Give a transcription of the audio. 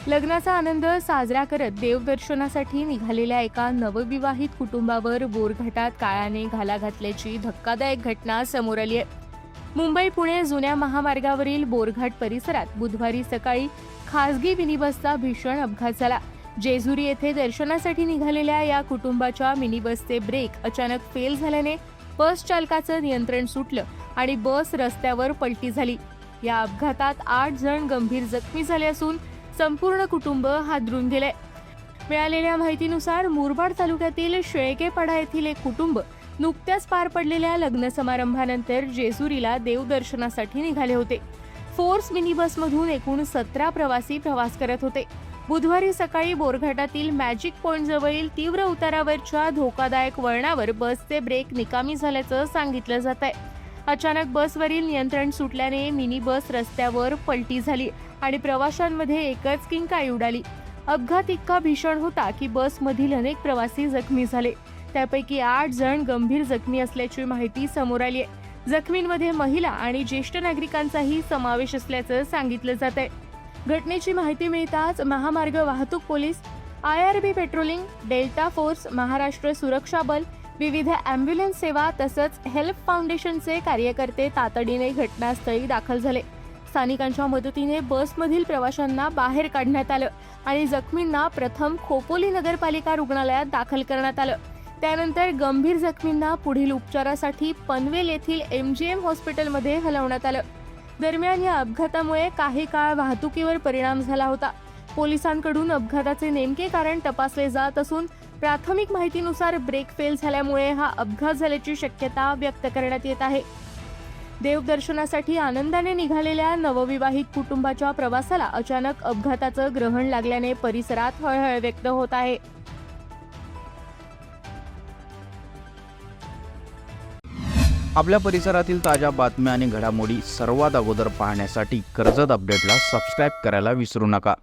लग्नाचा आनंद साजरा करत देवदर्शनासाठी निघालेल्या एका नवविवाहित कुटुंबावर बोरघाटात काळाने घाला घातल्याची धक्कादायक घटना समोर आली आहे. मुंबई पुणे जुन्या महामार्गावरील बोरघाट परिसरात बुधवारी सकाळी खासगी मिनी बसचा भीषण अपघात झाला. जेजुरी येथे दर्शनासाठी निघालेल्या या कुटुंबाच्या मिनी बसचे ब्रेक अचानक फेल झाल्याने बस चालकाचं नियंत्रण सुटलं आणि बस रस्त्यावर पलटी झाली. या अपघातात 8 जण गंभीर जखमी झाले असून संपूर्ण कुटुंब हादरून गेले. मिळालेल्या माहितीनुसार मुरबाड तालुक्यातील शेळकेपाडा येथील एक कुटुंब नुकत्याच पार पडलेल्या लग्न समारंभानंतर जेजुरीला देवदर्शनासाठी निघाले होते. फोर्स मिनी बसमधून एकूण 17 प्रवासी प्रवास करत होते. बुधवारी सकाळी बोरघाटातील मॅजिक पॉइंट जवळील तीव्र उतारावरच्या धोकादायक वळणावर बसचे ब्रेक निकामी झाल्याचं सांगितलं जात आहे. अचानक बसवरील नियंत्रण सुटल्याने मिनी बस रस्त्यावर पलटी झाली आणि प्रवाशांमध्ये एकच किंकाळी उडाली. अपघात इतका भीषण होता की बसमधील अनेक प्रवासी जखमी झाले. त्यापैकी 8 जण गंभीर जखमी असल्याची माहिती समोर आली आहे. जखमींमध्ये महिला आणि ज्येष्ठ नागरिकांचाही समावेश असल्याचं सांगितलं जात आहे. घटनेची माहिती मिळताच महामार्ग वाहतूक police, IRB patrolling, delta force, Maharashtra सुरक्षा बल, विविध अँब्युलन्स सेवा तसंच हेल्प फाउंडेशनचे कार्यकर्ते तातडीने घटनास्थळी दाखल झाले. स्थानिकांच्या मदतीने बसमधील प्रवाशांना बाहेर काढण्यात आलं आणि जखमींना प्रथम खोपोली नगरपालिका रुग्णालयात दाखल करण्यात आलं. त्यानंतर गंभीर जखमींना पुढील उपचारासाठी पनवेल येथील MGM हॉस्पिटलमध्ये हलवण्यात आलं. दरम्यान या अपघातामुळे काही काळ वाहतुकीवर परिणाम झाला होता. पोलिसांकडून अपघाताचे नेमके कारण तपासले जात असून प्राथमिक माहितीनुसार ब्रेक फेल झाल्यामुळे हा अपघात झाल्याची शक्यता व्यक्त करण्यात येत आहे. देवदर्शनासाठी आनंदाने निघालेल्या नवविवाहित कुटुंबाच्या प्रवासाला अचानक अपघाताचं ग्रहण लागल्याने परिसरात हळहळ व्यक्त होत आहे. आपल्या परिसरातील ताज्या बातम्या आणि घडामोडी सर्वात अगोदर पाहण्यासाठी कर्जत अपडेटला सबस्क्राईब करायला विसरू नका.